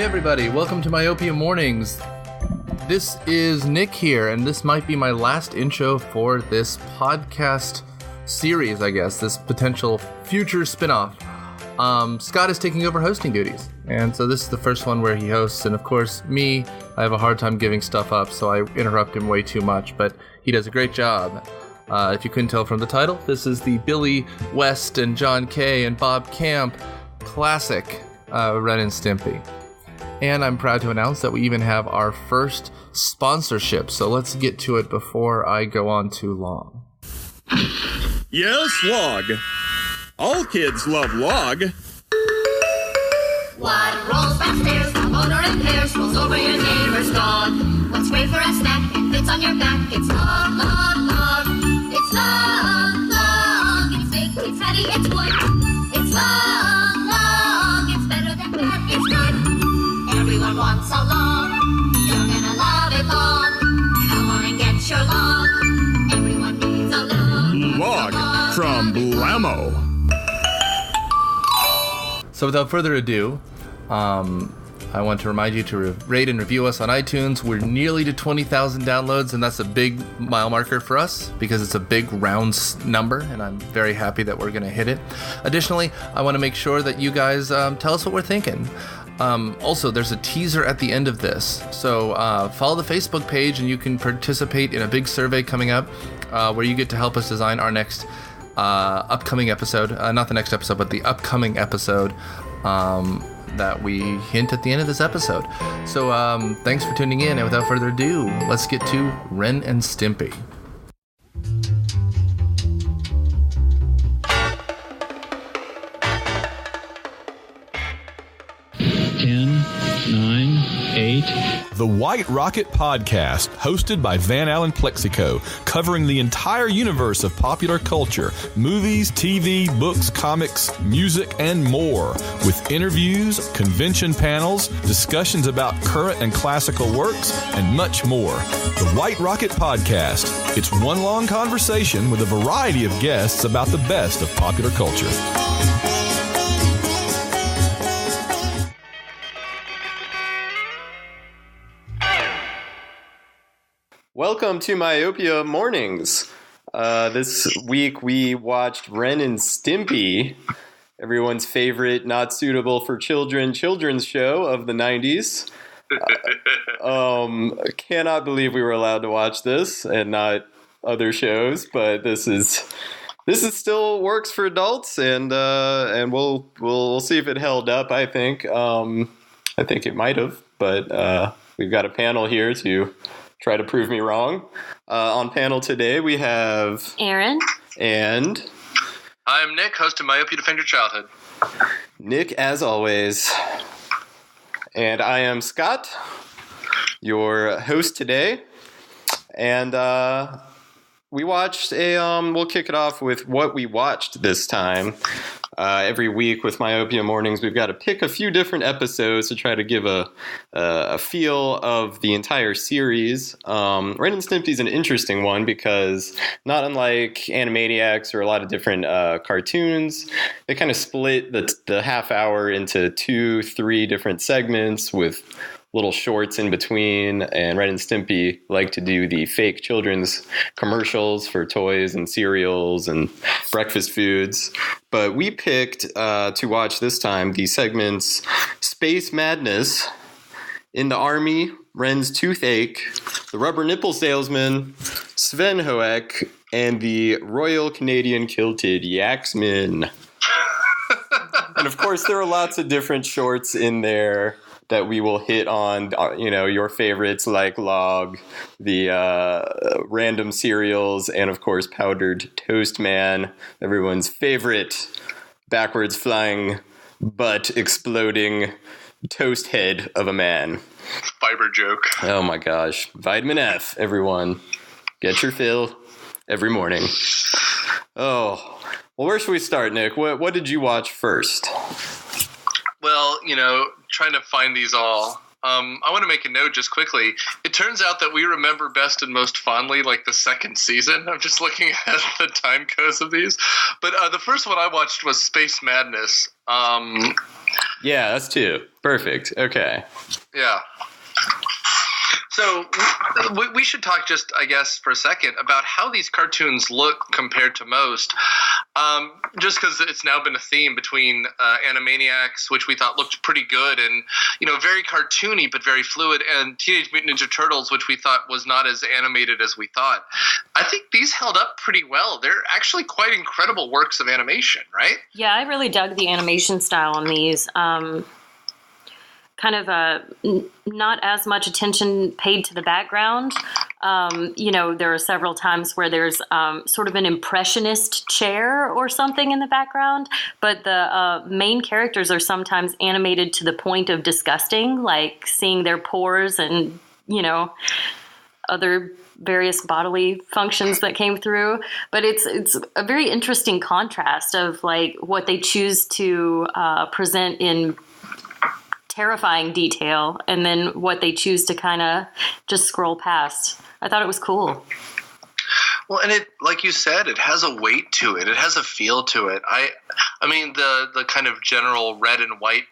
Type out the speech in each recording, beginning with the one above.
Hey everybody, welcome to Myopia Mornings. This is Nick here, and this might be my last intro for this podcast series, I guess, this potential future spin-off. Scott is taking over hosting duties, and so this is the first one where he hosts, and of course, me, I have a hard time giving stuff up, so I interrupt him way too much, but he does a great job. If you couldn't tell from the title, this is the Billy West and John Kay and Bob Camp classic Ren and Stimpy. And I'm proud to announce that we even have our first sponsorship, so let's get to it before I go on too long. Yes, Log. All kids love Log. What rolls downstairs, the motor impairs, rolls over your neighbor's dog. What's great for a snack and fits on your back? It's Log, Log, Log. It's Log, Log. It's big, it's fatty, it's wood. It's Log, Log. It's better than bad, it's good. Everyone wants a Log. You're gonna love it, Log. Come on and get your Log. Everyone needs a Log. Log from Blammo. So without further ado, I want to remind you to rate and review us on iTunes. We're nearly to 20,000 downloads, and that's a big mile marker for us because it's a big round number, and I'm very happy that we're going to hit it. Additionally, I want to make sure that you guys tell us what we're thinking. Also, there's a teaser at the end of this, so follow the Facebook page and you can participate in a big survey coming up where you get to help us design our next upcoming episode. Not the next episode, but the upcoming episode that we hint at the end of this episode. So thanks for tuning in, and without further ado, let's get to Ren and Stimpy. 10, 9, 8. The White Rocket Podcast, hosted by Van Allen Plexico, covering the entire universe of popular culture, movies, TV, books, comics, music, and more, with interviews, convention panels, discussions about current and classical works, and much more. The White Rocket Podcast. It's one long conversation with a variety of guests about the best of popular culture. Welcome to Myopia Mornings. This week we watched Ren and Stimpy, everyone's favorite not suitable for children's show of the 90s. Cannot believe we were allowed to watch this and not other shows, but this is still works for adults, and we'll see if it held up. I think it might have, but we've got a panel here to try to prove me wrong. On panel today, we have Aaron. And I'm Nick, host of Myopia Defend Your Childhood. Nick, as always. And I am Scott, your host today. And we watched we'll kick it off with what we watched this time. Every week with Myopia Mornings, we've got to pick a few different episodes to try to give a feel of the entire series. Ren and Stimpy is an interesting one because, not unlike Animaniacs or a lot of different cartoons, they kind of split the half hour into 2-3 different segments with little shorts in between, and Ren and Stimpy like to do the fake children's commercials for toys and cereals and breakfast foods. But we picked to watch this time the segments Space Madness, In the Army, Ren's Toothache, The Rubber Nipple Salesman, Sven Hoek, and the Royal Canadian Kilted Yaksmen. And of course, there are lots of different shorts in there that we will hit on, your favorites like Log, the random cereals, and of course Powdered Toast Man, everyone's favorite backwards flying, butt exploding toast head of a man. Fiber joke. Oh my gosh. Vitamin F, everyone. Get your fill every morning. Oh, well, where should we start, Nick? What did you watch first? Well, trying to find these all I want to make a note just quickly. It turns out that we remember best and most fondly, like, the second season. I'm just looking at the time codes of these. But the first one I watched was Space Madness. Yeah, that's 2. Perfect. Okay. Yeah. So we should talk just, I guess, for a second about how these cartoons look compared to most. Just because it's now been a theme between Animaniacs, which we thought looked pretty good and, very cartoony but very fluid, and Teenage Mutant Ninja Turtles, which we thought was not as animated as we thought. I think these held up pretty well. They're actually quite incredible works of animation, right? Yeah, I really dug the animation style on these. Kind of not as much attention paid to the background. There are several times where there's sort of an impressionist chair or something in the background, but the main characters are sometimes animated to the point of disgusting, like seeing their pores and, other various bodily functions that came through. But it's a very interesting contrast of like what they choose to present in terrifying detail and then what they choose to kind of just scroll past. I thought it was cool. Well, and it, like you said, it has a weight to it. It has a feel to it. I mean, the kind of general red and white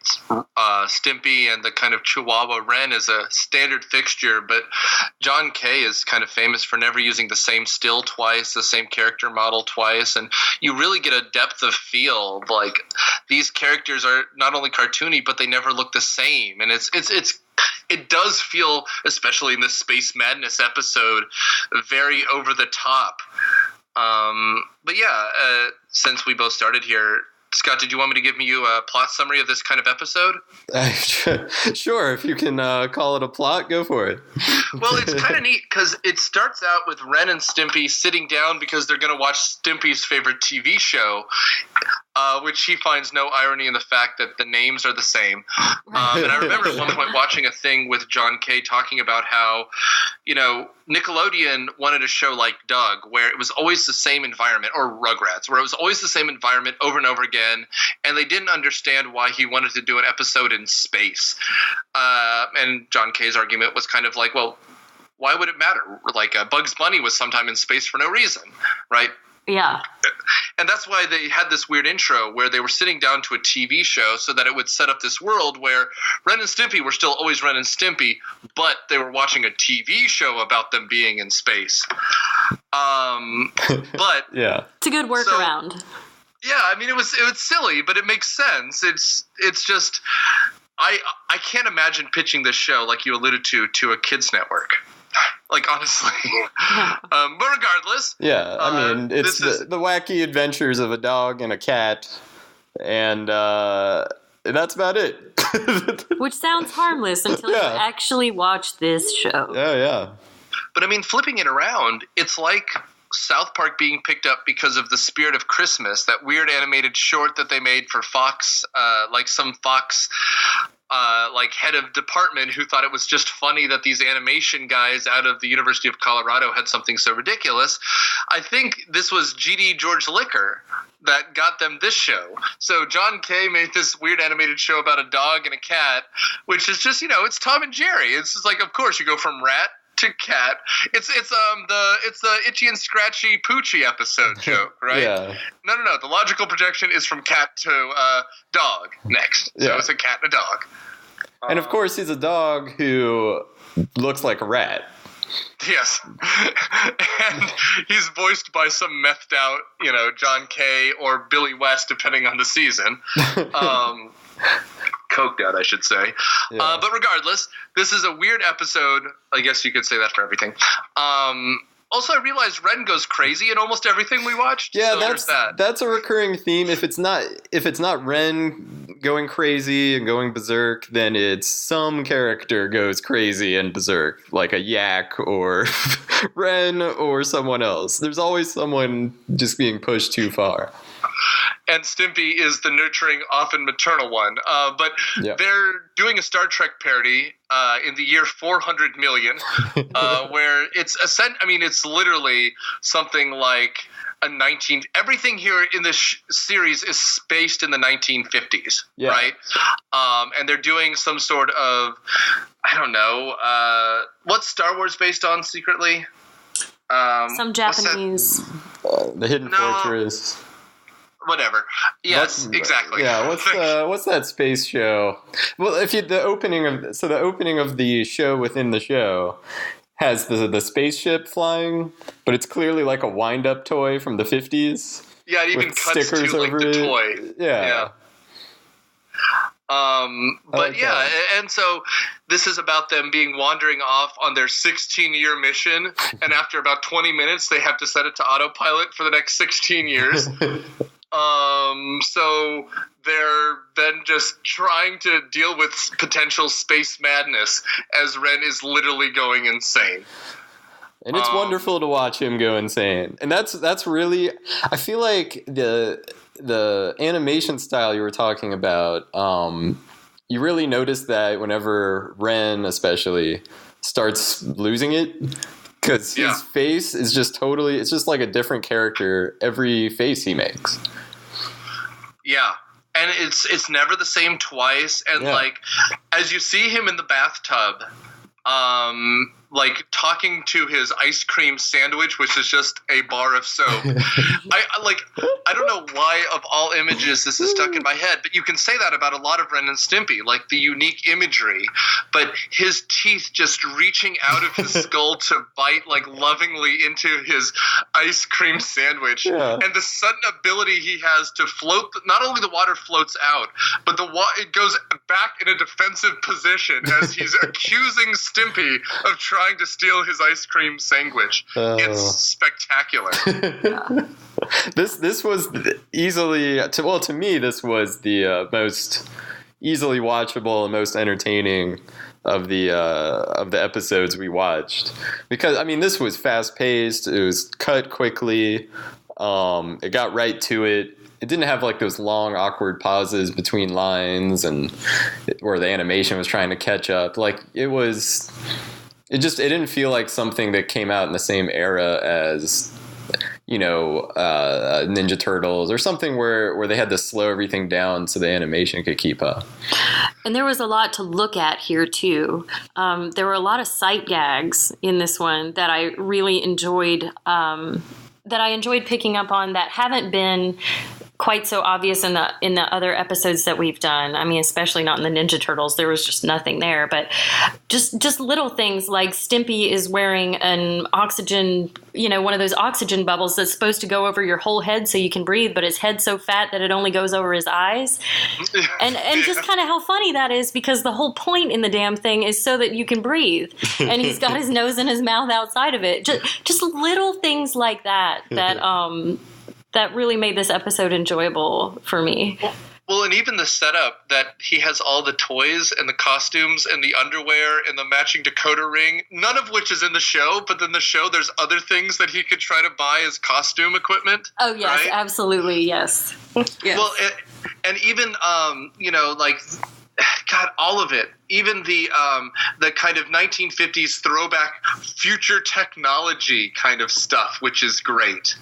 Stimpy and the kind of Chihuahua Ren is a standard fixture, but John Kay is kind of famous for never using the same still twice, the same character model twice, and you really get a depth of feel. Like, these characters are not only cartoony, but they never look the same, and it does feel, especially in this Space Madness episode, very over the top. But yeah, since we both started here, Scott, did you want me to give you a plot summary of this kind of episode? Sure, if you can call it a plot, go for it. Well, it's kind of neat because it starts out with Ren and Stimpy sitting down because they're going to watch Stimpy's favorite TV show, which he finds no irony in the fact that the names are the same. And I remember at one point watching a thing with John Kay talking about how, Nickelodeon wanted a show like Doug, where it was always the same environment, or Rugrats, where it was always the same environment over and over again, and they didn't understand why he wanted to do an episode in space. And John Kay's argument was kind of like, well, why would it matter? Like, Bugs Bunny was sometime in space for no reason, right? Yeah. And that's why they had this weird intro where they were sitting down to a TV show so that it would set up this world where Ren and Stimpy were still always Ren and Stimpy, but they were watching a TV show about them being in space. But yeah, it's a good workaround. Yeah, I mean, it was silly, but it makes sense. It's just I can't imagine pitching this show, like you alluded to a kids network. Like, honestly. But regardless. Yeah, I mean, it's the wacky adventures of a dog and a cat, and that's about it. Which sounds harmless until you actually watch this show. Yeah. But, I mean, flipping it around, it's like South Park being picked up because of the Spirit of Christmas, that weird animated short that they made for Fox, like some Fox like head of department who thought it was just funny that these animation guys out of the University of Colorado had something so ridiculous. I think this was G.D. George Liquor that got them this show. So John Kay made this weird animated show about a dog and a cat, which is just, it's Tom and Jerry. It's just like, of course, you go from rat to cat. It's the Itchy and Scratchy Poochie episode joke, right? Yeah. No. The logical projection is from cat to dog next. So it's a cat and a dog. And of course, he's a dog who looks like a rat. Yes. And he's voiced by some methed out, John Kay or Billy West, depending on the season. Coked out, I should say. Yeah. But regardless, this is a weird episode. I guess you could say that for everything. Also, I realized Ren goes crazy in almost everything we watched. Yeah, So that's a recurring theme. If it's not Ren going crazy and going berserk, then it's some character goes crazy and berserk, like a Yak or Ren or someone else. There's always someone just being pushed too far. And Stimpy is the nurturing, often maternal one. But they're doing a Star Trek parody in the year 400 million, where it's literally something like everything here in this series is spaced in the 1950s, Yeah. right? And they're doing some sort of, I don't know, what's Star Wars based on secretly? Some Japanese. The Hidden Fortress. Whatever. Yes, exactly. Yeah, what's that space show? Well, the opening of the show within the show has the spaceship flying, but it's clearly like a wind-up toy from the 50s. Yeah, it even with cuts stickers to like over the it. toy. Yeah. But yeah, and so this is about them being off on their 16-year mission, and after about 20 minutes, they have to set it to autopilot for the next 16 years. So they're then just trying to deal with potential space madness as Ren is literally going insane. And it's wonderful to watch him go insane. And that's really, I feel like the animation style you were talking about, you really notice that whenever Ren especially starts losing it, because his face is just totally, it's just like a different character every face he makes. Yeah. And it's never the same twice. And like, as you see him in the bathtub, like talking to his ice cream sandwich, which is just a bar of soap. I don't know why of all images this is stuck in my head, but you can say that about a lot of Ren and Stimpy, like the unique imagery, but his teeth just reaching out of his skull to bite like lovingly into his ice cream sandwich, and the sudden ability he has to float. Not only the water floats out, but it goes back in a defensive position as he's accusing Stimpy of trying to steal his ice cream sandwich. It's spectacular. This was easily, to me, this was the most easily watchable and most entertaining of the episodes we watched, because I mean this was fast paced. It was cut quickly. It got right to it. It didn't have like those long awkward pauses between lines and where the animation was trying to catch up. Like it didn't feel like something that came out in the same era as, Ninja Turtles or something where they had to slow everything down so the animation could keep up. And there was a lot to look at here too. There were a lot of sight gags in this one that I really enjoyed. That I enjoyed picking up on that haven't been quite so obvious in the other episodes that we've done. I mean, especially not in the Ninja Turtles. There was just nothing there, but just little things like Stimpy is wearing an oxygen, one of those oxygen bubbles that's supposed to go over your whole head so you can breathe, but his head's so fat that it only goes over his eyes. And just kind of how funny that is, because the whole point in the damn thing is so that you can breathe. And he's got his nose and his mouth outside of it. Just little things like that that really made this episode enjoyable for me. Well, and even the setup that he has all the toys and the costumes and the underwear and the matching decoder ring, none of which is in the show, but in the show there's other things that he could try to buy as costume equipment. Oh, yes, right? Absolutely, yes. Yes. Well, and even, God, all of it. Even the kind of 1950s throwback future technology kind of stuff, which is great.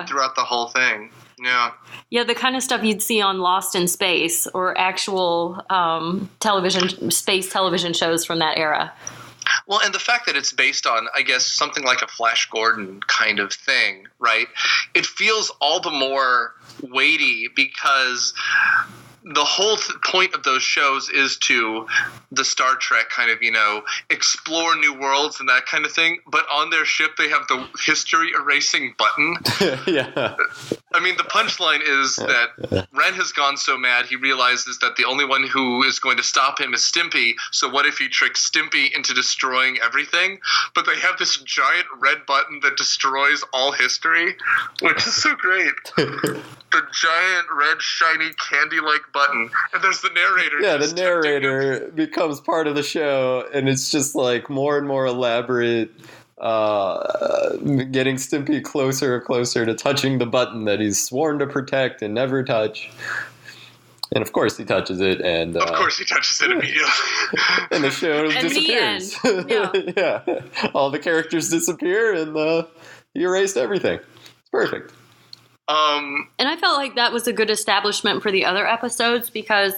Throughout the whole thing. Yeah, the kind of stuff you'd see on Lost in Space or actual space television shows from that era. Well, and the fact that it's based on, I guess, something like a Flash Gordon kind of thing, right? It feels all the more weighty because the whole point of those shows is to the Star Trek kind of, explore new worlds and that kind of thing. But on their ship, they have the history erasing button. Yeah. I mean, the punchline is that Ren has gone so mad, he realizes that the only one who is going to stop him is Stimpy. So what if he tricks Stimpy into destroying everything? But they have this giant red button that destroys all history, which is so great. The giant red shiny candy-like button, and there's the narrator. Yeah, the narrator becomes part of the show, and it's just like more and more elaborate, getting Stimpy closer and closer to touching the button that he's sworn to protect and never touch. And of course he touches it, and of course he touches it immediately. And the show disappears. Yeah, all the characters disappear, and he erased everything. It's perfect. And I felt like that was a good establishment for the other episodes, because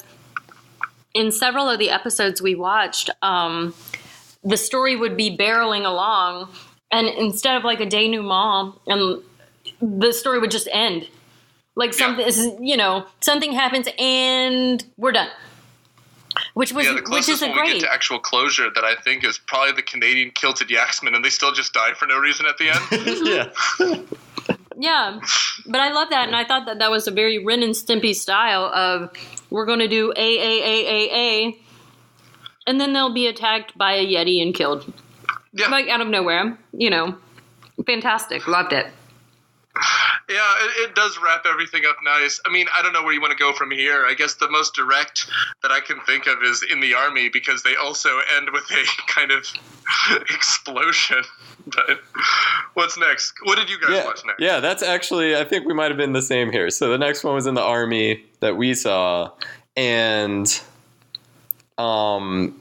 in several of the episodes we watched, the story would be barreling along, and instead of like a denouement, and the story would just end. Like something, something happens and we're done. Which is the closest a when great. we get to actual closure that I think is probably the Canadian Kilted Yaksmen, and they still just die for no reason at the end. Yeah. Yeah, but I love that, and I thought that was a very Ren and Stimpy style of, we're going to do A, and then they'll be attacked by a Yeti and killed. Yeah. Like, out of nowhere, fantastic, loved it. Yeah, it does wrap everything up nice. I mean, I don't know where you want to go from here. I guess the most direct that I can think of is in the army, because they also end with a kind of explosion. But what's next? What did you guys watch next? Yeah, that's actually, I think we might have been the same here. So the next one was in the army that we saw, and it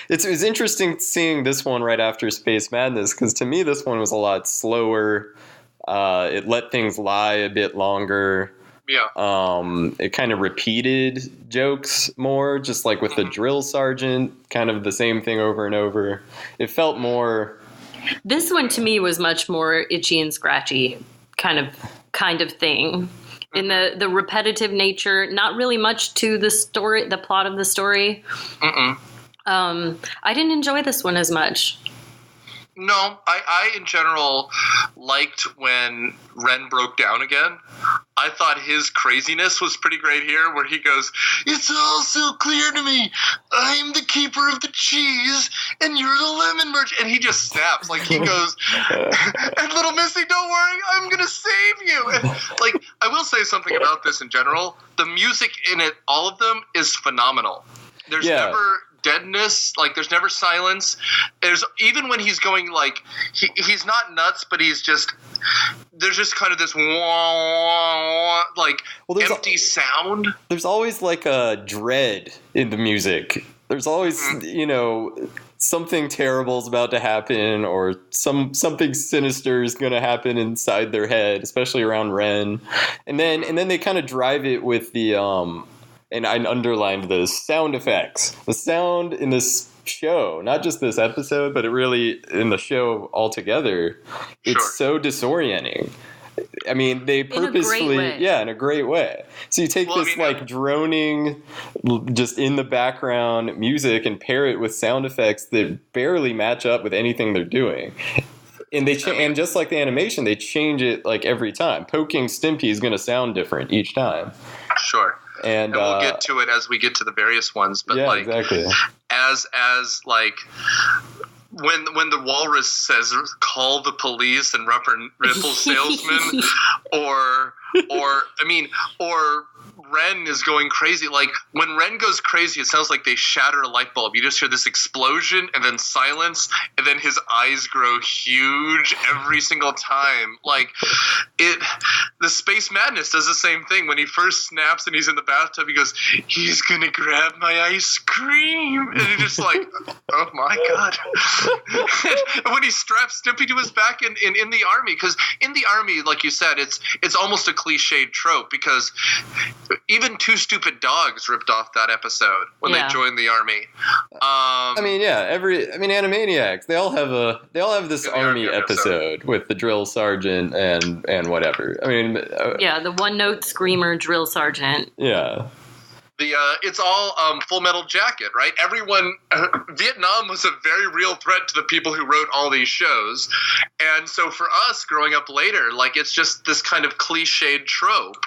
was interesting seeing this one right after Space Madness, because to me this one was a lot slower. It let things lie a bit longer. Yeah. It kind of repeated jokes more, just like with the drill sergeant, kind of the same thing over and over. It felt more. This one to me was much more itchy and scratchy kind of thing. In the repetitive nature, not really much to the story, the plot of the story. I didn't enjoy this one as much. No, I in general liked when Ren broke down again. I thought his craziness was pretty great here, where he goes, "It's all so clear to me. I'm the keeper of the cheese, and you're the lemon merchant." And he just snaps. Like, he goes, "And little Missy, don't worry, I'm going to save you." And, like, I will say something about this in general. The music in it, all of them, is phenomenal. There's never deadness, like there's never silence. There's, even when he's going, like, he's not nuts, but he's just, there's just kind of this empty sound. There's always like a dread in the music. There's always something terrible is about to happen, or something sinister is going to happen inside their head, especially around Ren. And then they kind of drive it with the and I underlined the sound effects. The sound in this show, not just this episode, but it really in the show altogether, it's so disorienting. I mean, they purposefully, in a great way. So you take like droning, just in the background music and pair it with sound effects that barely match up with anything they're doing. And and just like the animation, they change it like every time. Poking Stimpy is going to sound different each time. Sure. And we'll get to it as we get to the various ones, but exactly. as like when the walrus says, "Call the police," and Ripple Salesmen, or Ren is going crazy. Like, when Ren goes crazy, it sounds like they shatter a light bulb. You just hear this explosion and then silence, and then his eyes grow huge every single time. Like, the Space Madness does the same thing. When he first snaps and he's in the bathtub, he goes, "He's gonna grab my ice cream," and you're just like, oh my god. And when he straps Stimpy to his back in the army, because in the army, like you said, it's almost a cliched trope, because even Two Stupid Dogs ripped off that episode when they joined the army. Animaniacs, they all have this army episode with the drill sergeant and whatever. I mean, the one note screamer drill sergeant. Yeah. It's all Full Metal Jacket, right? Everyone, Vietnam was a very real threat to the people who wrote all these shows. And so for us growing up later, like, it's just this kind of cliched trope.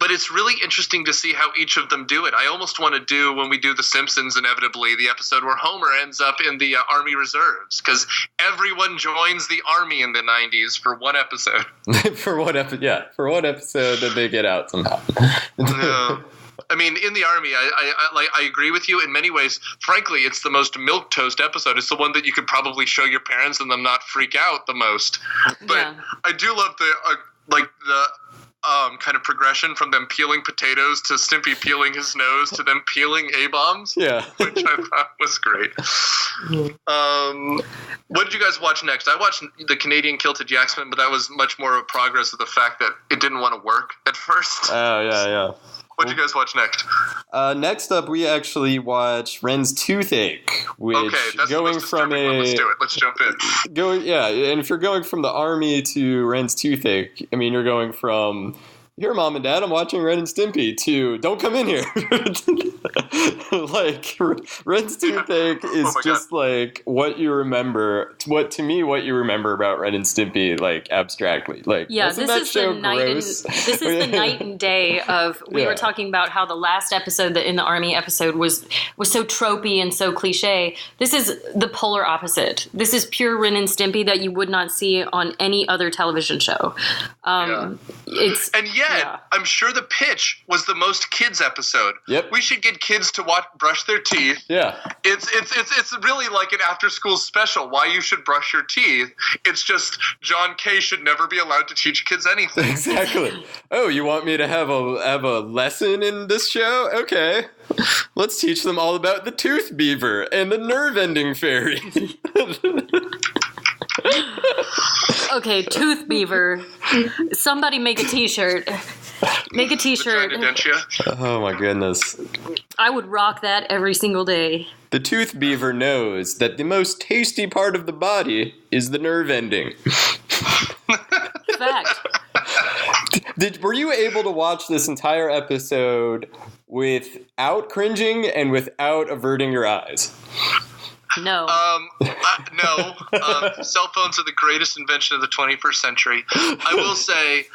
But it's really interesting to see how each of them do it. I almost want to do, when we do The Simpsons, inevitably, the episode where Homer ends up in the Army Reserves, because everyone joins the Army in the 90s for one episode. For one episode that they get out somehow. No. I mean, in the army, I agree with you in many ways. Frankly, it's the most milquetoast episode. It's the one that you could probably show your parents and them not freak out the most. But I do love kind of progression from them peeling potatoes to Stimpy peeling his nose to them peeling A-bombs. Yeah. Which I thought was great. What did you guys watch next? I watched the Canadian Kilted Yaksmen, but that was much more of a progress of the fact that it didn't want to work at first. Oh, yeah. What did you guys watch next? Next up, we actually watched Ren's Toothache, which that's going the most from disturbing one. Let's do it. Let's jump in. And if you're going from the army to Ren's Toothache, I mean, you're going from here, Mom and Dad, I'm watching Ren and Stimpy, to don't come in here. Like, Ren's Toothache is just like what you remember, what you remember about Ren and Stimpy, like, abstractly. Like, yeah, this is the night and day of, we were talking about how the last episode, the In the Army episode, was so tropey and so cliche. This is the polar opposite. This is pure Ren and Stimpy that you would not see on any other television show. I'm sure the pitch was the most kids episode. Yep. We should get kids to brush their teeth. Yeah. It's really like an after school special. Why you should brush your teeth. It's just John Kay should never be allowed to teach kids anything. Exactly. Oh, you want me to have a lesson in this show? Okay. Let's teach them all about the tooth beaver and the nerve ending fairy. Okay, tooth beaver. Somebody make a t-shirt. Make a t-shirt. Oh my goodness. I would rock that every single day. The tooth beaver knows that the most tasty part of the body is the nerve ending. Fact. Were you able to watch this entire episode without cringing and without averting your eyes? No. No. Cell phones are the greatest invention of the 21st century. I will say,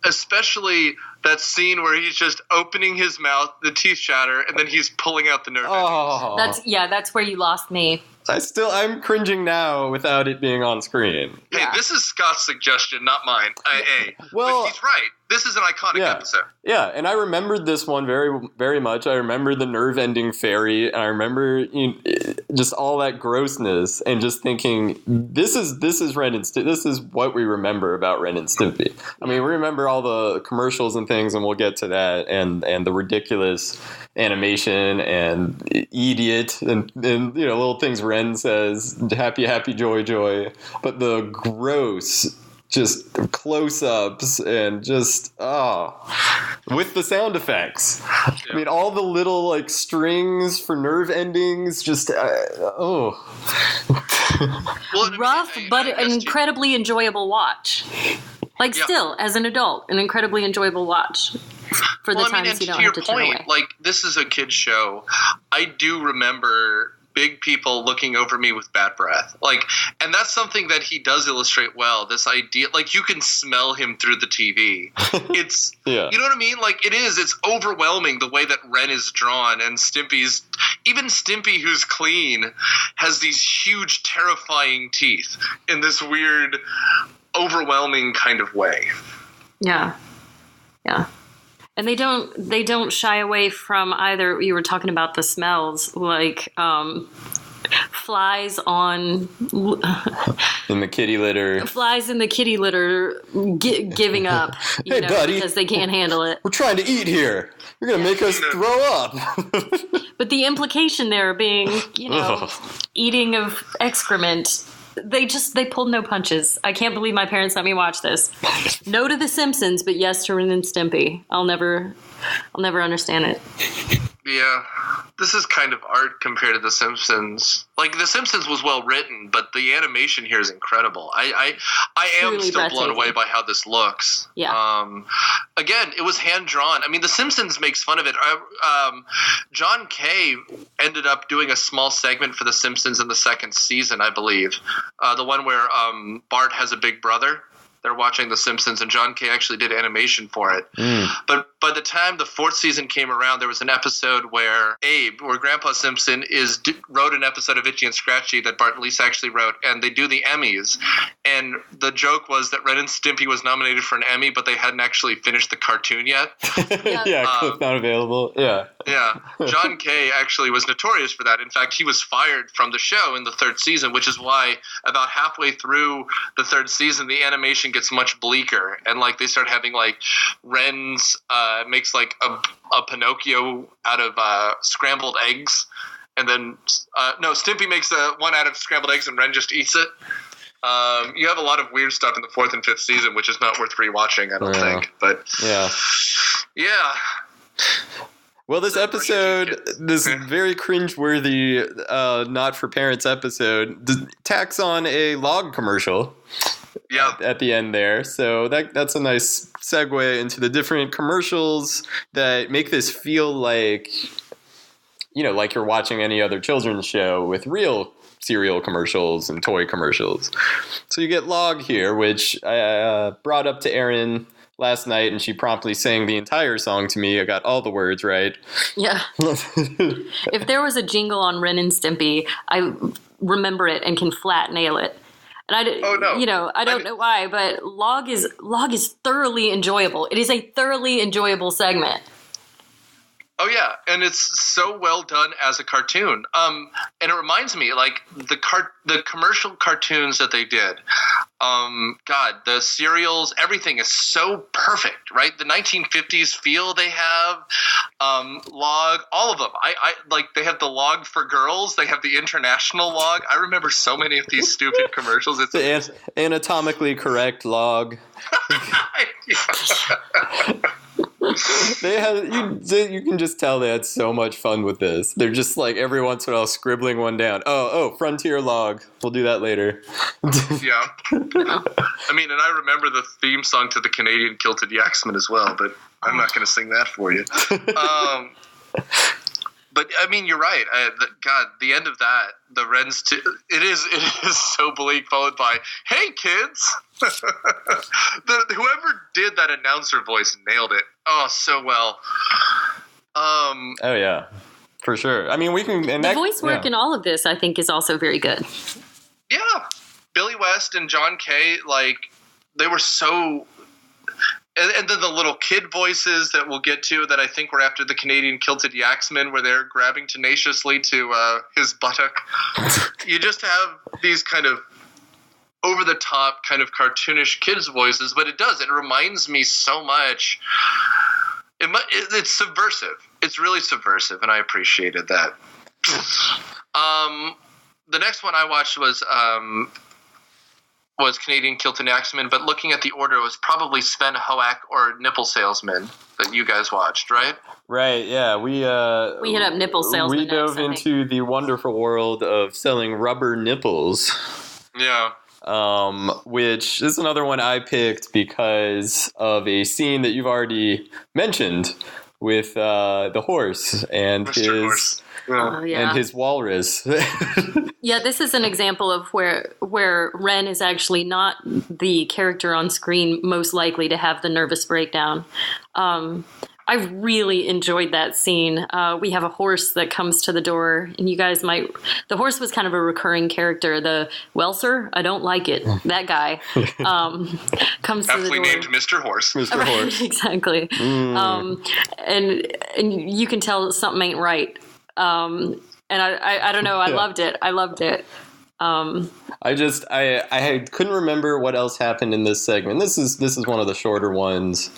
especially that scene where he's just opening his mouth, the teeth shatter, and then he's pulling out the nerve endings. That's where you lost me. I'm cringing now without it being on screen. Hey, this is Scott's suggestion, not mine. But he's right. This is an iconic episode. Yeah, and I remembered this one very, very much. I remember the nerve-ending fairy, and I remember just all that grossness, and just thinking, this is Ren and Stimpy. This is what we remember about Ren and Stimpy. I mean, we remember all the commercials and things, and we'll get to that, and the ridiculous animation and idiot and little things Ren says, happy, happy, joy, joy. But the gross, just close-ups and just, with the sound effects. Yeah. I mean, all the little, like, strings for nerve endings, just, Rough, but an incredibly enjoyable watch. Like, still, as an adult, an incredibly enjoyable watch. For the times you don't have to turn away. Like, this is a kid's show. I do remember big people looking over me with bad breath. Like, and that's something that he does illustrate well. This idea, like, you can smell him through the TV. It's, you know what I mean? Like, it's overwhelming the way that Ren is drawn, and even Stimpy, who's clean, has these huge, terrifying teeth in this weird, overwhelming kind of way. Yeah. Yeah. And they don't shy away from either. You were talking about the smells, like flies in the kitty litter. Flies in the kitty litter giving up, buddy, because they can't handle it. We're trying to eat here. You're gonna make us throw up. But the implication there being, eating of excrement. They pulled no punches. I can't believe my parents let me watch this. No to The Simpsons, but yes to Ren and Stimpy. I'll never understand it. Yeah. This is kind of art compared to The Simpsons. Like, The Simpsons was well written, but the animation here is incredible. I am really still blown away by how this looks. Yeah. Again, it was hand drawn. I mean, The Simpsons makes fun of it. John Kay ended up doing a small segment for The Simpsons in the second season, I believe. The one where Bart has a big brother. They're watching The Simpsons, and John Kay actually did animation for it. But by the time the fourth season came around, there was an episode where Grandpa Simpson wrote an episode of Itchy and Scratchy that Bart and Lisa actually wrote, and they do the Emmys. And the joke was that Ren and Stimpy was nominated for an Emmy, but they hadn't actually finished the cartoon yet. Clip not available. Yeah. John Kay actually was notorious for that. In fact, he was fired from the show in the third season, which is why about halfway through the third season, the animation gets much bleaker, and like they start having like Ren's makes like a Pinocchio out of scrambled eggs, and then Stimpy makes one out of scrambled eggs, and Ren just eats it. You have a lot of weird stuff in the 4th and 5th season, which is not worth rewatching, I don't think. But yeah. Well, this episode, this very cringeworthy, not for parents episode, tacks on a log commercial. Yeah. At the end there, so that's a nice segue into the different commercials that make this feel like, like you're watching any other children's show with real cereal commercials and toy commercials. So you get Log here, which I brought up to Erin last night, and she promptly sang the entire song to me. I got all the words right. Yeah. If there was a jingle on Ren and Stimpy, I remember it and can flat nail it. And I don't know why, but Log is thoroughly enjoyable. It is a thoroughly enjoyable segment. Oh yeah, and it's so well done as a cartoon. And it reminds me, like the commercial cartoons that they did. God, the cereals, everything is so perfect, right? The 1950s feel they have. Log, all of them. I like. They have the Log for girls. They have the international Log. I remember so many of these stupid commercials. It's the anatomically correct Log. They had you can just tell they had so much fun with this. They're just like every once in a while scribbling one down. Oh, Frontier Log. We'll do that later. Yeah. I mean, and I remember the theme song to the Canadian Kilted Yaksmen as well, but I'm not going to sing that for you. But I mean, you're right. The end of that, the Ren's. It is so bleak. Followed by, "Hey kids!" Whoever did that announcer voice nailed it. Oh, so well. Oh yeah, for sure. I mean, we can. And the voice work in all of this, I think, is also very good. Yeah, Billy West and John Kay, like they were so. And then the little kid voices that we'll get to that I think were after the Canadian Kilted Yaksmen, where they're grabbing tenaciously to his buttock. You just have these kind of over-the-top kind of cartoonish kids' voices, but it reminds me so much. It's subversive. It's really subversive, and I appreciated that. The next one I watched was Canadian Kilted Yaksmen, but looking at the order, it was probably Sven Hoek or Nipple Salesmen that you guys watched, right? Right, yeah. We hit up Nipple Salesmen. We dove into the wonderful world of selling rubber nipples. Yeah. Which is another one I picked because of a scene that you've already mentioned with the horse and Mr. Horse. And his walrus. Yeah, this is an example of where Ren is actually not the character on screen most likely to have the nervous breakdown. I really enjoyed that scene. We have a horse that comes to the door, and you guys might... The horse was kind of a recurring character. Well, sir, I don't like it. That guy comes to the door. Named Mr. Horse. Mr. Horse. Exactly. And you can tell something ain't right. And I don't know. I loved it. I couldn't remember what else happened in this segment. This is one of the shorter ones.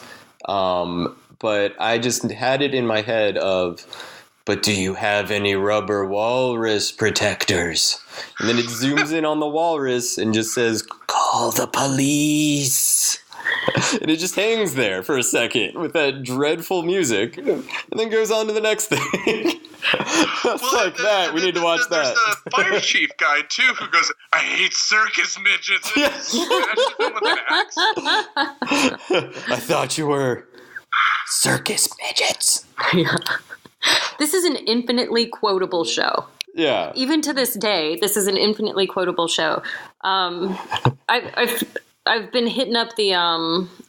But I just had it in my head of, but do you have any rubber walrus protectors? And then it zooms in on the walrus and just says, call the police. And it just hangs there for a second with that dreadful music and then goes on to the next thing. We need to watch that. There's a fire chief guy, too, who goes, I hate circus midgets. And he smashes them with an axe. I thought you were circus midgets. Yeah. This is an infinitely quotable show. Yeah. Even to this day, this is an infinitely quotable show. I've been hitting up the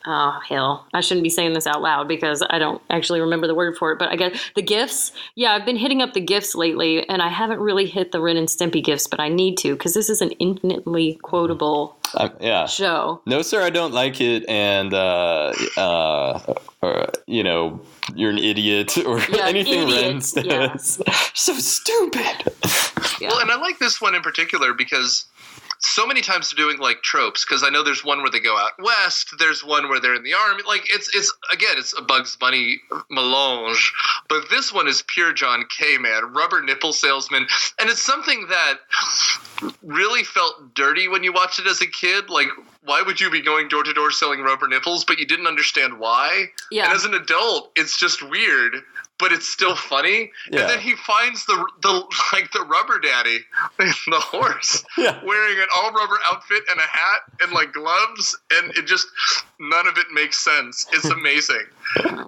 I shouldn't be saying this out loud because I don't actually remember the word for it, but I get the GIFs. Yeah, I've been hitting up the GIFs lately, and I haven't really hit the Ren and Stimpy GIFs, but I need to because this is an infinitely quotable show. No, sir, I don't like it, and you're an idiot or anything Ren says. Yeah. So stupid. Yeah. Well, and I like this one in particular because so many times they're doing like tropes, because I know there's one where they go out west, there's one where they're in the army. Like it's a Bugs Bunny melange, but this one is pure John K, man. Rubber nipple salesman, and it's something that really felt dirty when you watched it as a kid. Like, why would you be going door to door selling rubber nipples, but you didn't understand why? Yeah. And as an adult, it's just weird, but it's still funny. Yeah. And then he finds the rubber daddy, the horse, wearing an all rubber outfit and a hat and like gloves, and it just, none of it makes sense. It's amazing.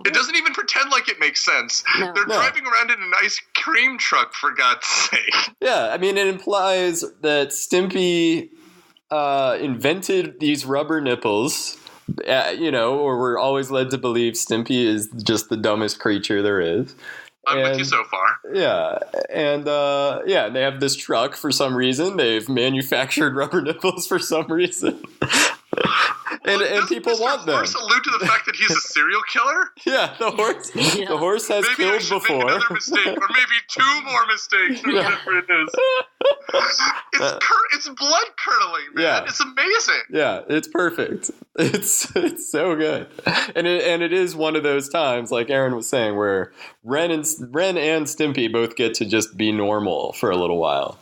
It doesn't even pretend like it makes sense. No. They're driving around in an ice cream truck, for God's sake. Yeah, I mean, it implies that Stimpy invented these rubber nipples, or we're always led to believe Stimpy is just the dumbest creature there is. I'm with you so far. Yeah, and they have this truck for some reason. They've manufactured rubber nipples for some reason. And people want them. Does the horse allude to the fact that he's a serial killer? Yeah, the horse. Yeah. The horse has maybe killed I should before. Make another mistake, or maybe two more mistakes, or whatever it is. It's blood curdling, man. Yeah. It's amazing. Yeah, it's perfect. It's so good, and it is one of those times, like Aaron was saying, where Ren and Stimpy both get to just be normal for a little while,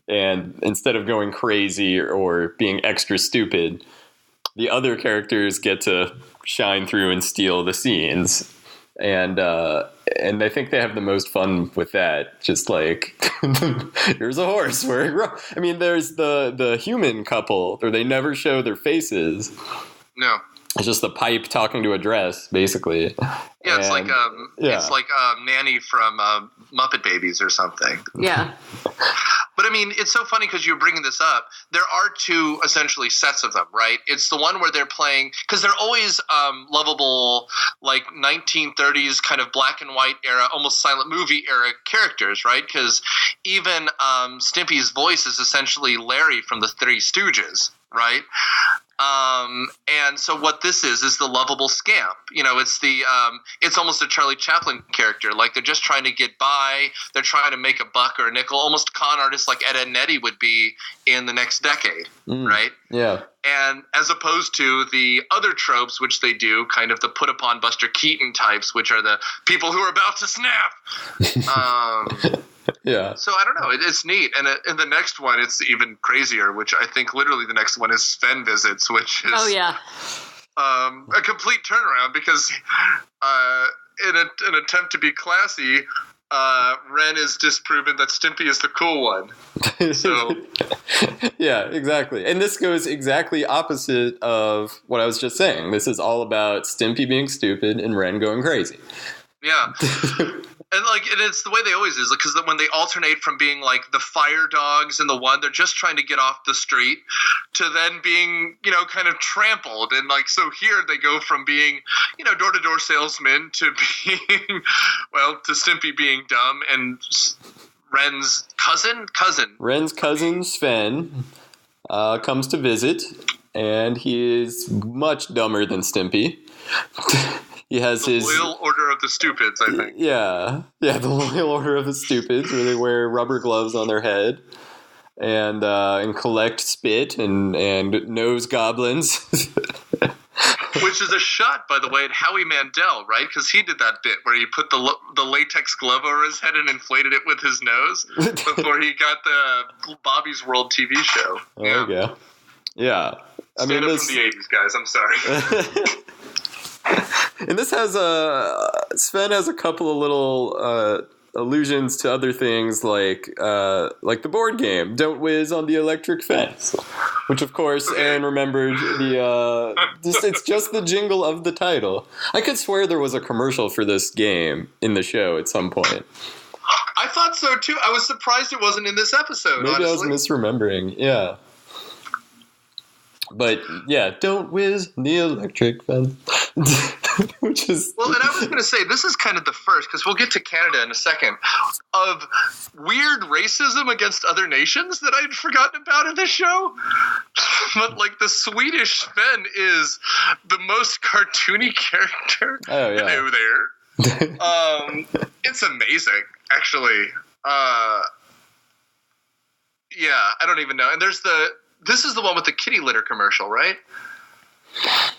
and instead of going crazy or being extra stupid, the other characters get to shine through and steal the scenes. And I think they have the most fun with that. Just like, here's a horse wearing I mean, there's the human couple, or they never show their faces. No. It's just the pipe talking to a dress, basically. Yeah, it's like Nanny from Muppet Babies or something. Yeah. But I mean, it's so funny because you're bringing this up. There are two essentially sets of them, right? It's the one where they're playing, because they're always lovable, like 1930s kind of black and white era, almost silent movie era characters, right? Because even Stimpy's voice is essentially Larry from the Three Stooges, right? And so what this is the lovable scamp. It's almost a Charlie Chaplin character. Like, they're just trying to get by. They're trying to make a buck or a nickel, almost con artists like Ed, Edd n Eddy would be in the next decade, right? Yeah. And as opposed to the other tropes, which they do, kind of the put upon Buster Keaton types, which are the people who are about to snap. Yeah. So I don't know. It's neat. And in the next one, it's even crazier, which I think literally the next one is Sven Visits, which is a complete turnaround, because in an attempt to be classy, Ren is disproven that Stimpy is the cool one. So yeah, exactly. And this goes exactly opposite of what I was just saying. This is all about Stimpy being stupid and Ren going crazy. Yeah. And it's the way they always is, because when they alternate from being like the fire dogs in the one, they're just trying to get off the street, to then being, kind of trampled. And so here they go from being, door to door salesmen to being, to Stimpy being dumb, and Ren's cousin. Ren's cousin, Sven, comes to visit, and he is much dumber than Stimpy. He has the Loyal Order of the Stupids, I think. Yeah, the Loyal Order of the Stupids, where they wear rubber gloves on their head and collect spit and nose goblins. Which is a shot, by the way, at Howie Mandel, right? Because he did that bit where he put the latex glove over his head and inflated it with his nose before he got the Bobby's World TV show. There you go. Yeah. Stand up from the 80s, guys. I'm sorry. And this has Sven has a couple of little allusions to other things, like the board game Don't Whiz on the Electric Fence, which of course Aaron remembered it's just the jingle of the title. I could swear there was a commercial for this game in the show at some point. I thought so too. I was surprised it wasn't in this episode. Maybe honestly. I was misremembering. Yeah. But yeah, Don't Whiz the Electric Fence. Which is and I was going to say, this is kind of the first, because we'll get to Canada in a second, of weird racism against other nations that I'd forgotten about in this show. But the Swedish Sven is the most cartoony character. Oh yeah. Hello there. It's amazing, actually. Yeah, I don't even know. And there's this is the one with the kitty litter commercial, right?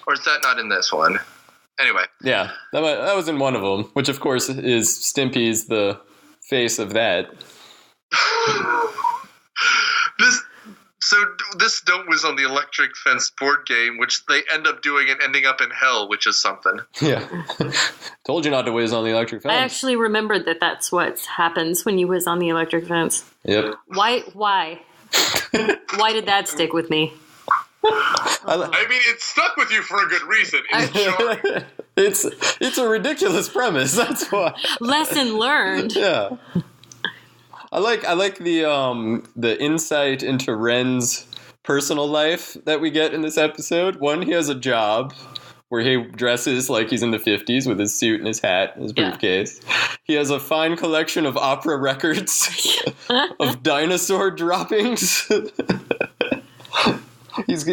Or is that not in this one? Anyway. Yeah, that was in one of them, which of course is Stimpy's the face of that. This Don't Whiz on the Electric Fence board game, which they end up doing and ending up in hell, which is something. Yeah. Told you not to whiz on the electric fence. I actually remembered that's what happens when you whiz on the electric fence. Yep. Why? Why did that stick with me? I mean, it stuck with you for a good reason. It's a ridiculous premise. That's why. Lesson learned. Yeah. I like the insight into Ren's personal life that we get in this episode. One, he has a job where he dresses like he's in the 50s with his suit and his hat and his briefcase. He has a fine collection of opera records of dinosaur droppings. He's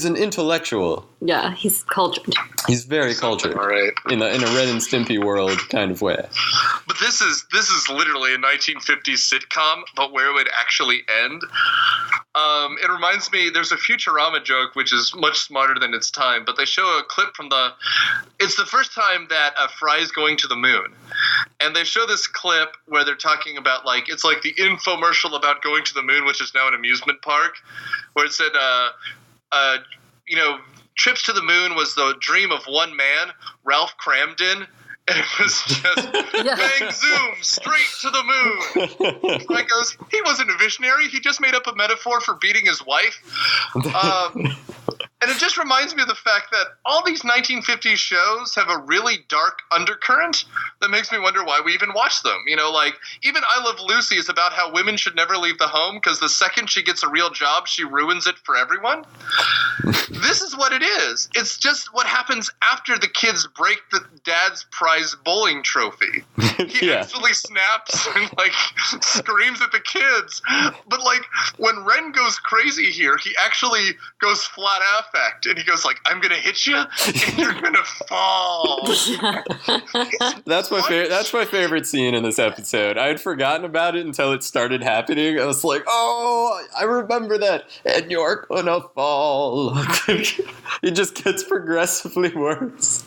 an intellectual. Yeah, he's cultured. He's very cultured. All right. In a Ren and Stimpy world kind of way. But this is literally a 1950s sitcom, but where it would actually end. It reminds me, there's a Futurama joke which is much smarter than its time, but they show a clip from it's the first time that Fry's going to the moon. And they show this clip where they're talking about, it's like the infomercial about going to the moon, which is now an amusement park, where it said, trips to the moon was the dream of one man, Ralph Cramden. And it was just bang, zoom, straight to the moon. So I goes, he wasn't a visionary. He just made up a metaphor for beating his wife. And it just reminds me of the fact that all these 1950s shows have a really dark undercurrent that makes me wonder why we even watch them. Even I Love Lucy is about how women should never leave the home because the second she gets a real job, she ruins it for everyone. This is what it is. It's just what happens after the kids break the dad's prize bowling trophy. He actually snaps and screams at the kids. But when Ren goes crazy here, he actually goes flat affect and he goes I'm gonna hit you and you're gonna fall. That's my favorite scene in this episode. I had forgotten about it until it started happening. I was like, oh, I remember that. And you're gonna fall. It just gets progressively worse.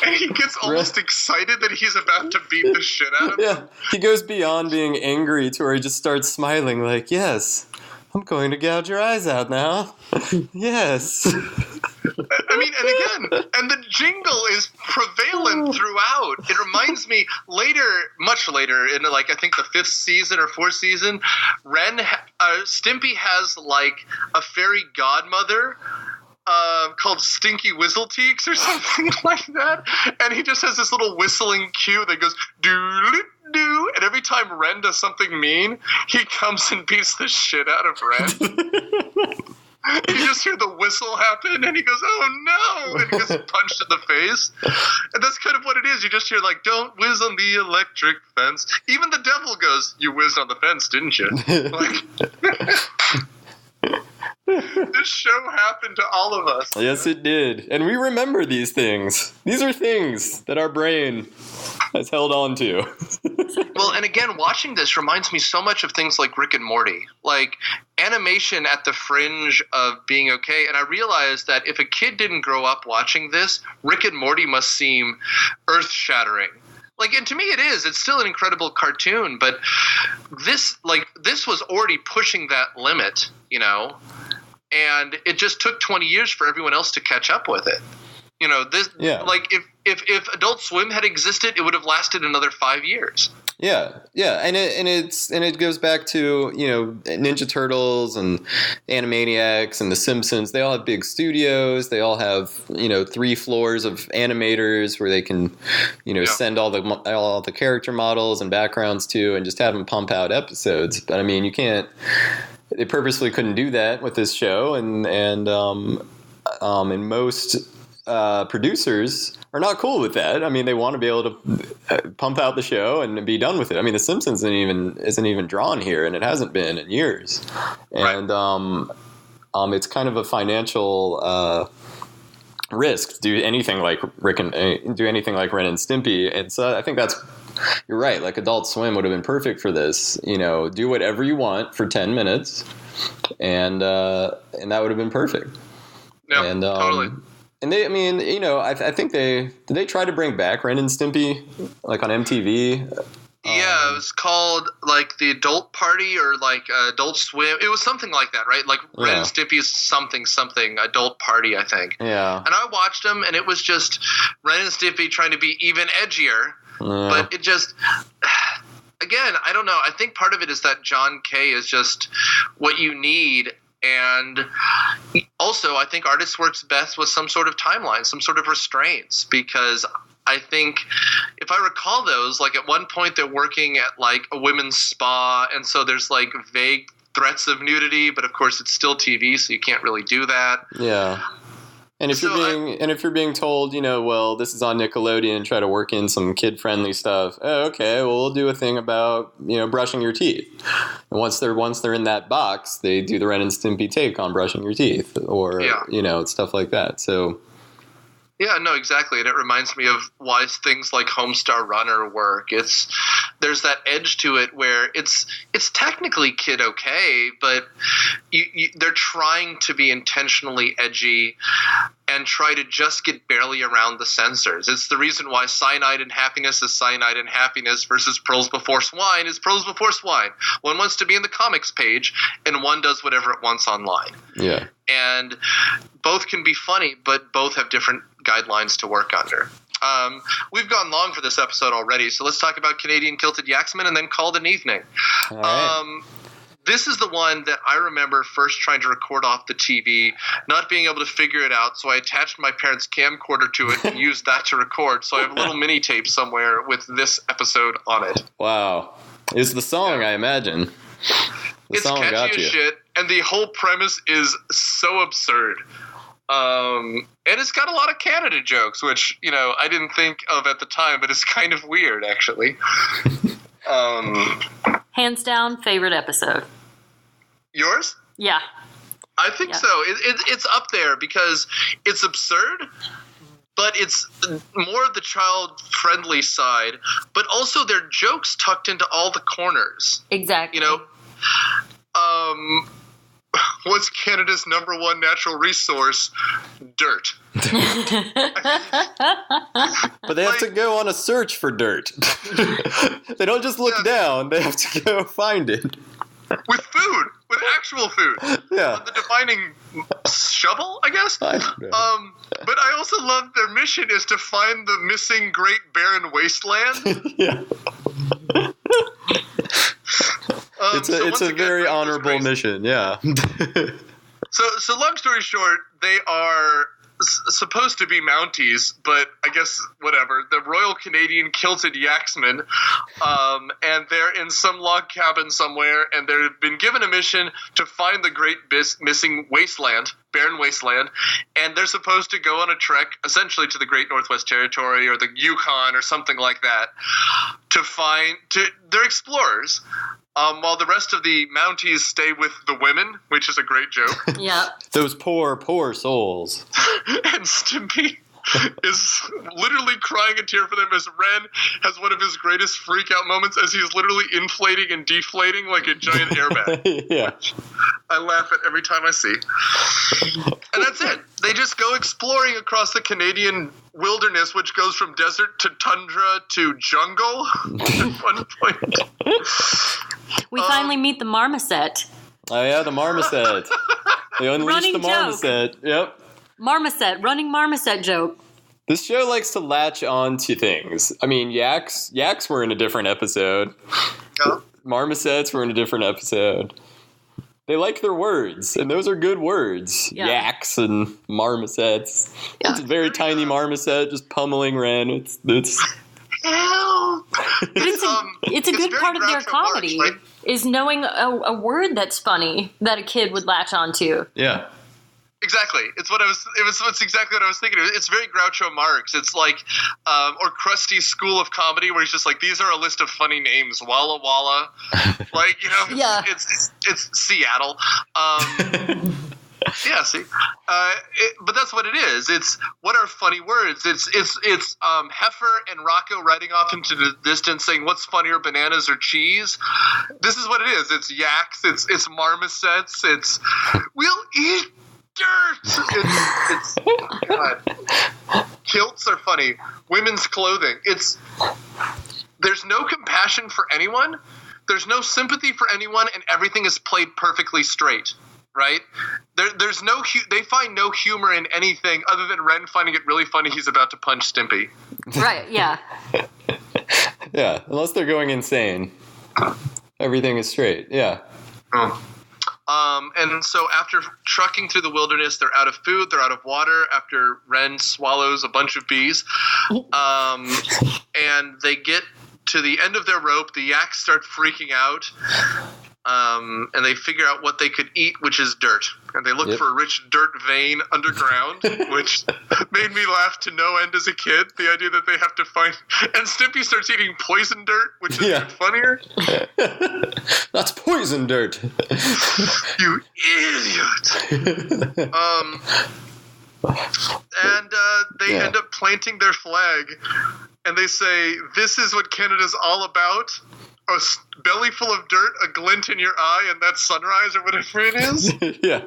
And he gets almost excited that he's about to beat the shit out of him. Yeah, he goes beyond being angry to where he just starts smiling yes, I'm going to gouge your eyes out now. Yes. I mean, and again, and the jingle is prevalent throughout. It reminds me later, much later, in I think the 5th season or 4th season, Stimpy has a fairy godmother called Stinky Whistleteeks or something like that, and he just has this little whistling cue that goes doo-doo-doo, and every time Ren does something mean, he comes and beats the shit out of Ren. You just hear the whistle happen, and he goes, oh no, and he gets punched in the face. And that's kind of what it is. You just hear don't whiz on the electric fence. Even the devil goes, you whizzed on the fence, didn't you? This show happened to all of us. Yes, it did. And we remember these things. These are things that our brain has held on to. Well, and again, watching this reminds me so much of things like Rick and Morty. Animation at the fringe of being okay. And I realized that if a kid didn't grow up watching this, Rick and Morty must seem earth-shattering. And to me it is. It's still an incredible cartoon, but this was already pushing that limit, and it just took 20 years for everyone else to catch up with it. If Adult Swim had existed, it would have lasted another 5 years. Yeah, and it goes back to Ninja Turtles and Animaniacs and The Simpsons. They all have big studios. They all have 3 floors of animators where they can send all the character models and backgrounds to, and just have them pump out episodes. But I mean, you can't. They purposely couldn't do that with this show, and most producers are not cool with that. I mean, they want to be able to pump out the show and be done with it. I mean, The Simpsons isn't even drawn here, and it hasn't been in years. And it's kind of a financial risk to do anything like Ren and Stimpy. And so I think that's you're right. Like Adult Swim would have been perfect for this. You know, do whatever you want for 10 minutes, and that would have been perfect. Yeah, and, totally. And they, I mean, you know, I think did they try to bring back Ren and Stimpy, like on MTV? Yeah, it was called like the Adult Party or like Adult Swim. It was something like that, right? Like Ren and Stimpy's something Adult Party, I think. Yeah. And I watched them, and it was just Ren and Stimpy trying to be even edgier, but it just. Again, I don't know. I think part of it is that John Kay is just what you need. And also, I think artists works best with some sort of timeline, some sort of restraints, because I think if I recall those, like at one point they're working at like a women's spa, and so there's like vague threats of nudity, but of course it's still TV, so you can't really do that. Yeah. And if you're being told, you know, well, this is on Nickelodeon, try to work in some kid-friendly stuff. Oh, okay, well, we'll do a thing about, you know, brushing your teeth. And once they're in that box, they do the Ren and Stimpy take on brushing your teeth, or you know, stuff like that. So. Yeah, no, exactly. And it reminds me of why things like Homestar Runner work. There's that edge to it where it's technically kid okay, but they're trying to be intentionally edgy and try to just get barely around the censors. It's the reason why Cyanide and Happiness is Cyanide and Happiness versus Pearls Before Swine is Pearls Before Swine. One wants to be in the comics page, and one does whatever it wants online. Yeah. And both can be funny, but both have different guidelines to work under. We've gone long for this episode already, so let's talk about Canadian Kilted Yaksmen and then call it an evening. All right. This is the one that I remember first trying to record off the TV, not being able to figure it out, so I attached my parents' camcorder to it and used that to record. So I have a little mini tape somewhere with this episode on it. Wow. It's the song, I imagine. It's catchy as shit, and the whole premise is so absurd. And it's got a lot of Canada jokes, which, you know, I didn't think of at the time, but it's kind of weird, actually. Hands down, favorite episode. Yours? Yeah. I think so. It's up there because it's absurd, but it's more of the child-friendly side, but also there are jokes tucked into all the corners. Exactly. You know, what's Canada's number one natural resource? Dirt. But they have to go on a search for dirt. They don't just look down, they have to go find it. With food. With actual food. Yeah. The defining shovel, I guess. I don't know. But I also love their mission is to find the missing Great Barren Wasteland. Yeah. It's a very honorable mission, yeah. So long story short, they are supposed to be Mounties, but I guess whatever. The Royal Canadian Kilted Yaksmen, and they're in some log cabin somewhere, and they've been given a mission to find the great missing wasteland, barren wasteland, and they're supposed to go on a trek, essentially to the Great Northwest Territory or the Yukon or something like that, they're explorers. While the rest of the Mounties stay with the women, which is a great joke. Yeah. Those poor, poor souls. And Stimpy is literally crying a tear for them as Ren has one of his greatest freak-out moments as he's literally inflating and deflating like a giant airbag. Yeah. I laugh at every time I see. And that's it. They just go exploring across the Canadian wilderness, which goes from desert to tundra to jungle at one point. We finally meet the marmoset. Oh, yeah, the marmoset. They unleashed the marmoset. Yep. Marmoset, running marmoset joke. This show likes to latch on to things. I mean, Yaks were in a different episode. Yeah. Marmosets were in a different episode. They like their words, and those are good words. Yeah. Yaks and marmosets. Yeah. It's a very tiny marmoset just pummeling Ren. It's Help! It's a good part of their comedy, Marx, right? is knowing a word that's funny that a kid would latch onto. Yeah. Exactly. It's exactly what I was thinking. It's very Groucho Marx. It's like, or Krusty's School of Comedy, where he's just like, these are a list of funny names. Walla Walla. Like, you know, Yeah. it's Seattle. Yeah, see, but that's what it is. It's what are funny words? It's Heifer and Rocco riding off into the distance, saying, "What's funnier, bananas or cheese?" This is what it is. It's yaks. It's marmosets. It's we'll eat dirt. It's God. Kilts are funny. Women's clothing. There's no compassion for anyone. There's no sympathy for anyone, and everything is played perfectly straight. Right? There's no they find no humor in anything other than Ren finding it really funny he's about to punch Stimpy. Right, yeah. Yeah, unless they're going insane. Everything is straight, yeah. And so after trucking through the wilderness, they're out of food, they're out of water, after Ren swallows a bunch of bees. And they get to the end of their rope, the yaks start freaking out. And they figure out what they could eat, which is dirt. And they look for a rich dirt vein underground, which made me laugh to no end as a kid. The idea that they have to find... And Stimpy starts eating poison dirt, which is even funnier. That's poison dirt. You idiot. And they end up planting their flag. And they say, "This is what Canada's all about. A belly full of dirt, a glint in your eye, and that's sunrise," or whatever it is. Yeah.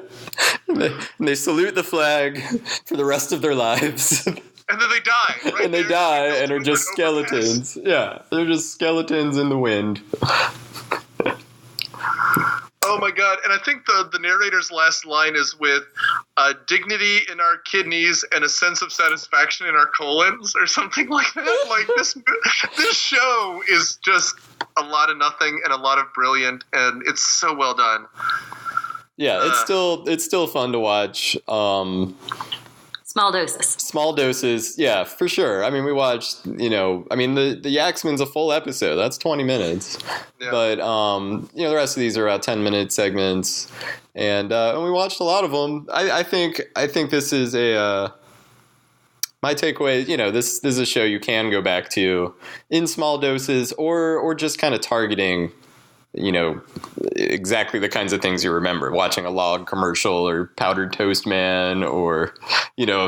And they salute the flag for the rest of their lives. And then they die, right? And they die and are just skeletons. Yeah, they're just skeletons in the wind. Oh my God. And I think the narrator's last line is with dignity in our kidneys and a sense of satisfaction in our colons, or something like that. Like this show is just a lot of nothing and a lot of brilliant, and it's so well done. Yeah, it's still fun to watch. Small doses. Small doses, yeah, for sure. I mean, we watched, the Yaksmen's a full episode. That's 20 minutes. Yeah. But, the rest of these are about 10-minute segments. And we watched a lot of them. I think this is my takeaway, this is a show you can go back to in small doses or just kind of targeting, exactly the kinds of things you remember. Watching a log commercial or Powdered Toast Man or,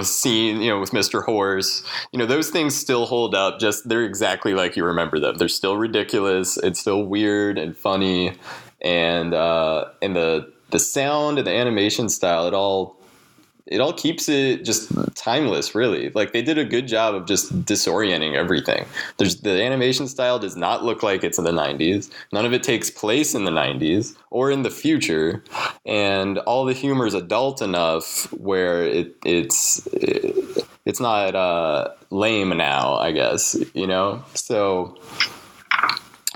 scene, with Mr. Horse. Those things still hold up. Just they're exactly like you remember them. They're still ridiculous. It's still weird and funny. And the sound and the animation style, it all keeps it just timeless, really. Like, they did a good job of just disorienting everything. The animation style does not look like it's in the 90s. None of it takes place in the 90s or in the future. And all the humor is adult enough where it's not lame now, I guess, So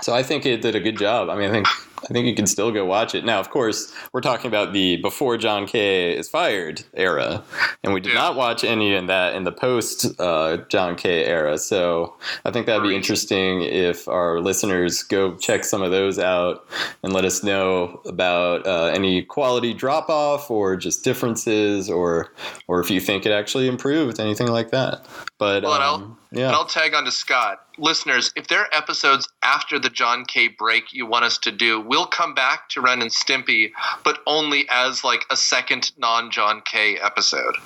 I think it did a good job. I mean, I think you can still go watch it. Now, of course, we're talking about the before John K. is fired era, and we did not watch any in the post John K. era. So I think that'd be interesting if our listeners go check some of those out and let us know about any quality drop off or just differences, or if you think it actually improved, anything like that. But I'll tag on to Scott. Listeners, if there are episodes after the John K. break you want us to do, we'll come back to Ren and Stimpy, but only as like a second non-John K. episode.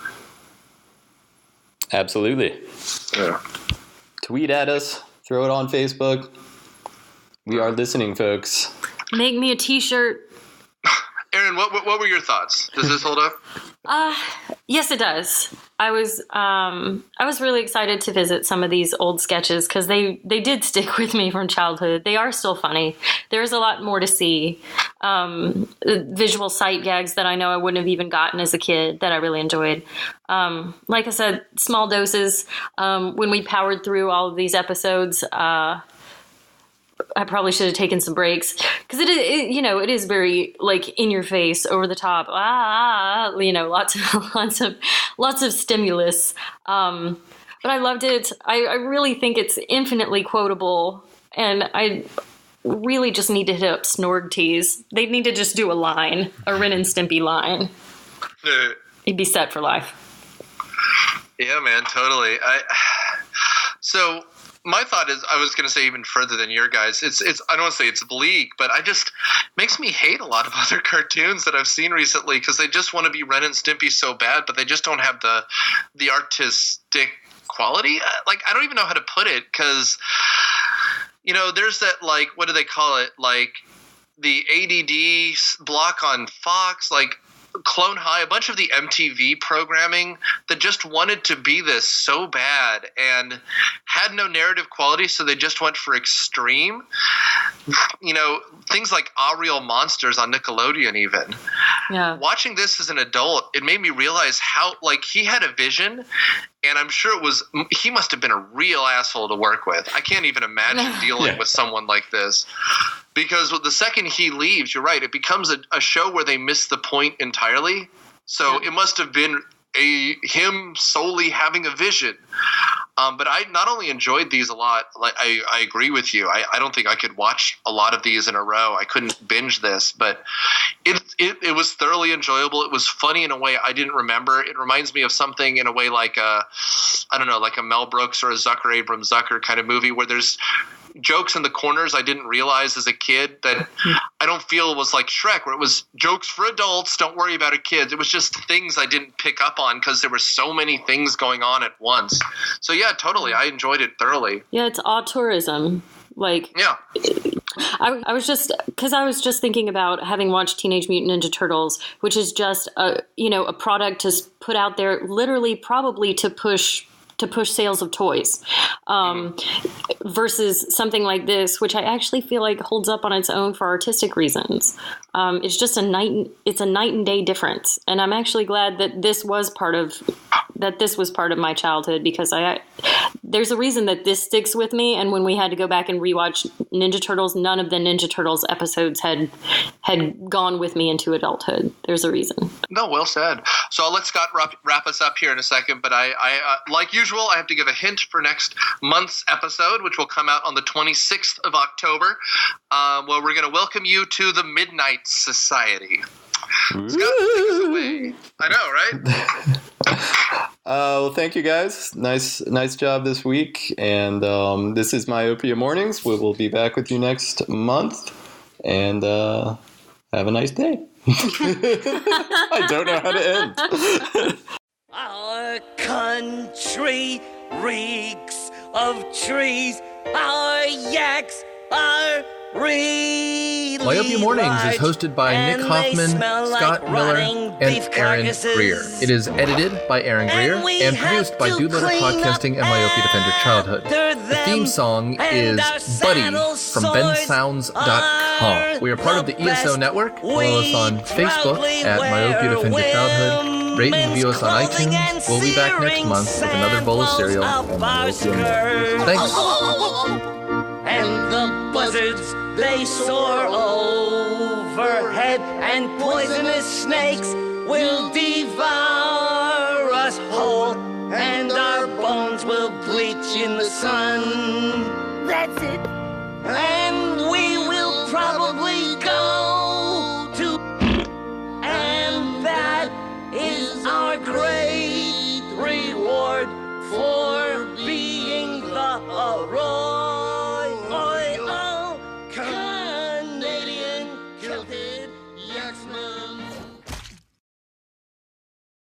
Absolutely. Yeah. Tweet at us. Throw it on Facebook. We are listening, folks. Make me a t-shirt. Aaron, what were your thoughts? Does this hold up? Yes, it does. I was really excited to visit some of these old sketches because they did stick with me from childhood. They are still funny. There's a lot more to see. Visual sight gags that I know I wouldn't have even gotten as a kid that I really enjoyed. Like I said, small doses. When we powered through all of these episodes, I probably should have taken some breaks because it is very like in your face, over the top. Lots of stimulus. But I loved it. I really think it's infinitely quotable, and I really just need to hit up Snorg tease. They need to just do a line, a Ren and Stimpy line. He'd be set for life. Yeah, man, totally. So my thought is, I was going to say even further than your guys. It's I don't want to say it's bleak, but makes me hate a lot of other cartoons that I've seen recently because they just want to be Ren and Stimpy so bad, but they just don't have the artistic quality. Like, I don't even know how to put it because, there's that, like, what do they call it? Like, the ADD block on Fox, like Clone High, a bunch of the MTV programming that just wanted to be this so bad and had no narrative quality, so they just went for extreme. Things like Ah Real Monsters on Nickelodeon even. Yeah. Watching this as an adult, it made me realize how, like, he had a vision, and I'm sure he must have been a real asshole to work with. I can't even imagine dealing with someone like this. Because the second he leaves, you're right, it becomes a show where they miss the point entirely. So it must have been him solely having a vision. But I not only enjoyed these a lot, like I agree with you. I don't think I could watch a lot of these in a row. I couldn't binge this, but it was thoroughly enjoyable. It was funny in a way I didn't remember. It reminds me of something in a way like like a Mel Brooks or a Zucker Abrams Zucker kind of movie where there's jokes in the corners I didn't realize as a kid that I don't feel was like Shrek, where it was jokes for adults, don't worry about it, kids. It was just things I didn't pick up on because there were so many things going on at once. So yeah, totally. I enjoyed it thoroughly. Yeah, it's auteurism. Like, yeah. I was just thinking about having watched Teenage Mutant Ninja Turtles, which is just a product to put out there literally probably to push sales of toys, versus something like this, which I actually feel like holds up on its own for artistic reasons. It's just a night and day difference. And I'm actually glad that this was part of my childhood, because there's a reason that this sticks with me. And when we had to go back and rewatch Ninja Turtles, none of the Ninja Turtles episodes had gone with me into adulthood. There's a reason. No, well said. So I'll let Scott wrap us up here in a second, but I like usual, I have to give a hint for next month's episode, which will come out on the 26th of October, where we're going to welcome you to the Midnight Society. Scott, take us away. I know, right? Well, thank you guys. Nice job this week. And this is Myopia Mornings. We will be back with you next month. And have a nice day. I don't know how to end. Our country reeks of trees. Our yaks are really Myopia Mornings is hosted by Nick Hoffman, Scott Miller, and Aaron Greer. It is edited by Aaron Greer and produced by Dude Letter Podcasting and Myopia Defender Childhood. The theme song is Buddy from bensounds.com. We are part of the ESO network. Follow us on Facebook at Myopia Defender Childhood. Rate and review us on iTunes. We'll be back next month with another bowl of cereal and Myopia Mornings. Thanks. And the buzzards, they soar overhead, and poisonous snakes will devour us whole, and our bones will bleach in the sun. That's it. And we will probably go to, and that is our great reward for